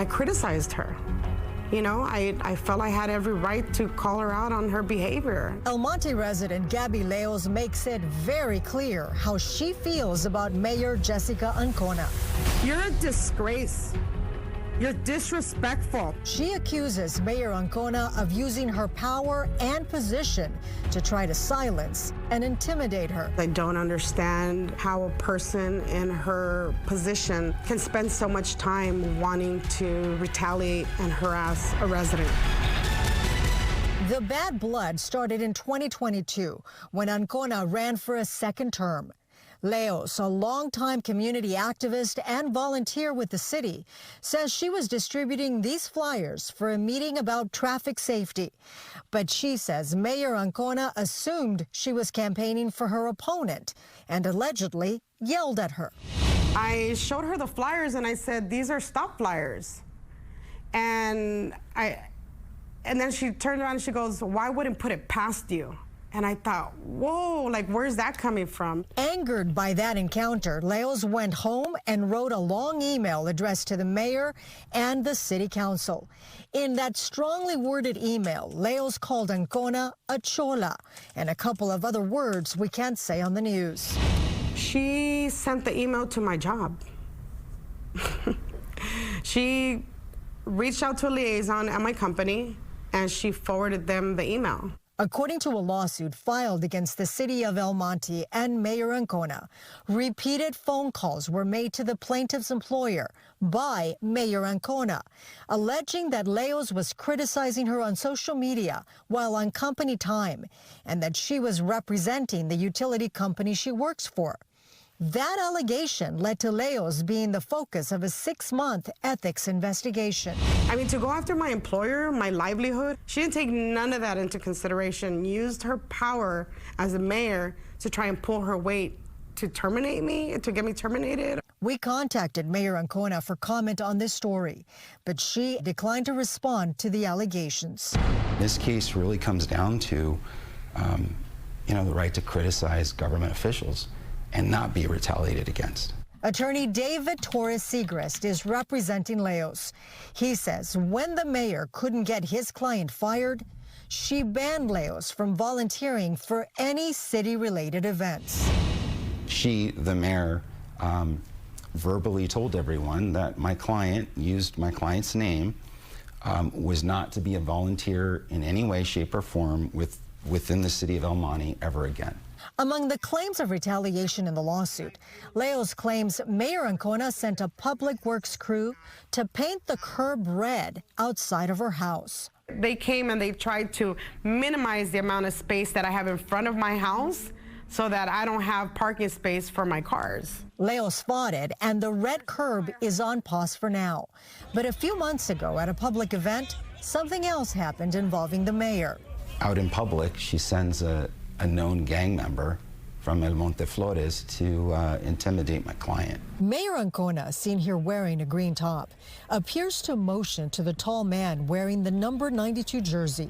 I criticized her. You know, I felt I had every right to call her out on her behavior. El Monte resident Gabby Leos makes it very clear how she feels about Mayor Jessica Ancona. You're a disgrace. You're disrespectful. She accuses Mayor Ancona of using her power and position to try to silence and intimidate her. I don't understand how a person in her position can spend so much time wanting to retaliate and harass a resident. The bad blood started in 2022 when Ancona ran for a second term. Leos, a longtime community activist and volunteer with the city, says she was distributing these flyers for a meeting about traffic safety. But she says Mayor Ancona assumed she was campaigning for her opponent and allegedly yelled at her. I showed her the flyers and I said, these are stop flyers. And then she turned around and she goes, well, I wouldn't put it past you. And I thought, whoa, like, where's that coming from? Angered by that encounter, Leos went home and wrote a long email addressed to the mayor and the city council. In that strongly worded email, Leos called Ancona a chola and a couple of other words we can't say on the news. She sent the email to my job. She reached out to a liaison at my company and she forwarded them the email. According to a lawsuit filed against the city of El Monte and Mayor Ancona, repeated phone calls were made to the plaintiff's employer by Mayor Ancona, alleging that Leos was criticizing her on social media while on company time and that she was representing the utility company she works for. That allegation led to Leos being the focus of a 6-month ethics investigation. I mean, to go after my employer, my livelihood, she didn't take none of that into consideration, used her power as a mayor to try and pull her weight to terminate me, to get me terminated. We contacted Mayor Ancona for comment on this story, but she declined to respond to the allegations. This case really comes down to, the right to criticize government officials and not be retaliated against. Attorney David Torres Segrest is representing Leos. He says when the mayor couldn't get his client fired, she banned Leos from volunteering for any city-related events. She, the mayor, verbally told everyone that my client used my client's name, was not to be a volunteer in any way, shape, or form within the city of El Monte ever again. Among the claims of retaliation in the lawsuit, Leos claims Mayor Ancona sent a public works crew to paint the curb red outside of her house. They came and they tried to minimize the amount of space that I have in front of my house so that I don't have parking space for my cars. Leos fought it, and the red curb is on pause for now. But a few months ago at a public event, something else happened involving the mayor. Out in public, she sends a known gang member from El Monte Flores to intimidate my client. Mayor Ancona, seen here wearing a green top, appears to motion to the tall man wearing the number 92 jersey.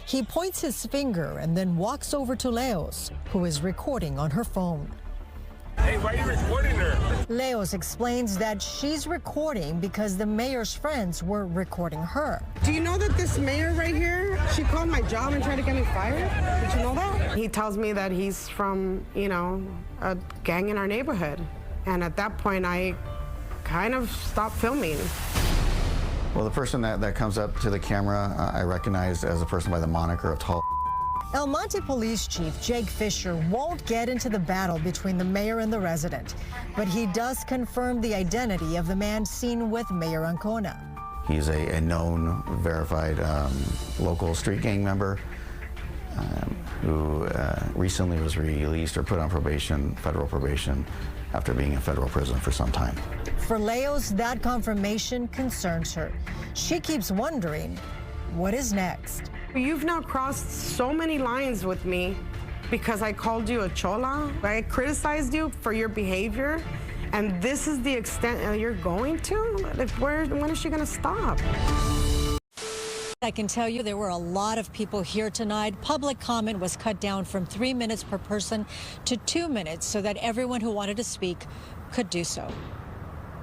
He points his finger and then walks over to Leos, who is recording on her phone. Hey, why are you recording her? Leos explains that she's recording because the mayor's friends were recording her. Do you know that this mayor right here, she called my job and tried to get me fired? Did you know that? He tells me that he's from, a gang in our neighborhood. And at that point, I kind of stopped filming. Well, the person that comes up to the camera, I recognized as a person by the moniker of Tall. El Monte Police Chief Jake Fisher won't get into the battle between the mayor and the resident, but he does confirm the identity of the man seen with Mayor Ancona. He's a known, verified local street gang member who recently was released or put on probation, federal probation, after being in federal prison for some time. For Leos, that confirmation concerns her. She keeps wondering, what is next? You've now crossed so many lines with me because I called you a chola. I criticized you for your behavior, and this is the extent you're going to? Like, when is she going to stop? I can tell you there were a lot of people here tonight. Public comment was cut down from 3 minutes per person to 2 minutes so that everyone who wanted to speak could do so.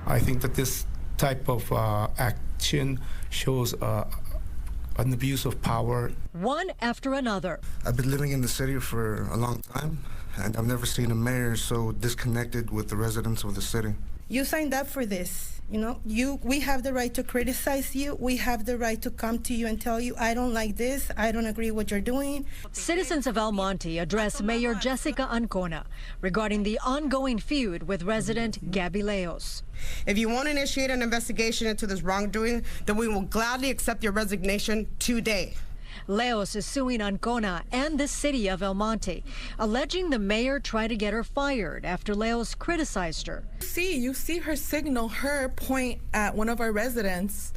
I think that this type of action shows an abuse of power. One after another. I've been living in the city for a long time, and I've never seen a mayor so disconnected with the residents of the city. You signed up for this. You know, we have the right to criticize you. We have the right to come to you and tell you, I don't like this, I don't agree what you're doing. Citizens of El Monte addressed Mayor Jessica Ancona regarding the ongoing feud with resident Gabby Leos. If you won't initiate an investigation into this wrongdoing, then we will gladly accept your resignation today. Leos is suing Ancona and the city of El Monte, alleging the mayor tried to get her fired after Leos criticized her. You see her signal, her point at one of our residents.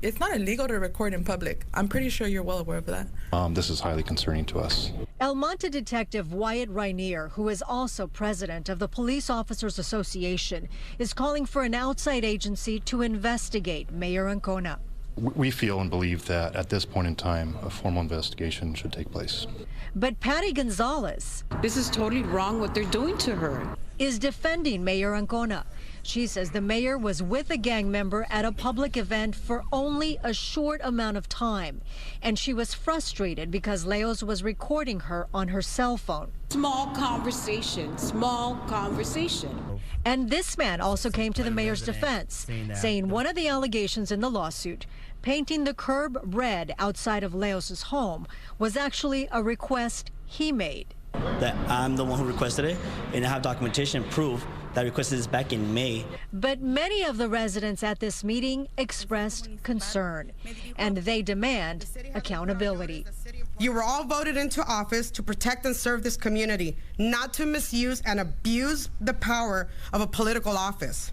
It's not illegal to record in public. I'm pretty sure you're well aware of that. This is highly concerning to us. El Monte Detective Wyatt Rainier, who is also president of the Police Officers Association, is calling for an outside agency to investigate Mayor Ancona. We feel and believe that at this point in time, a formal investigation should take place. But Patty Gonzalez, this is totally wrong what they're doing to her, is defending Mayor Ancona. She says the mayor was with a gang member at a public event for only a short amount of time, and she was frustrated because Leos was recording her on her cell phone. Small conversation, small conversation. And this man also came to the mayor's defense, saying one of the allegations in the lawsuit, painting the curb red outside of Leos's home, was actually a request he made. That I'm the one who requested it, and I have documentation proof that I requested this back in May. But many of the residents at this meeting expressed concern, and they demand accountability. You were all voted into office to protect and serve this community, not to misuse and abuse the power of a political office.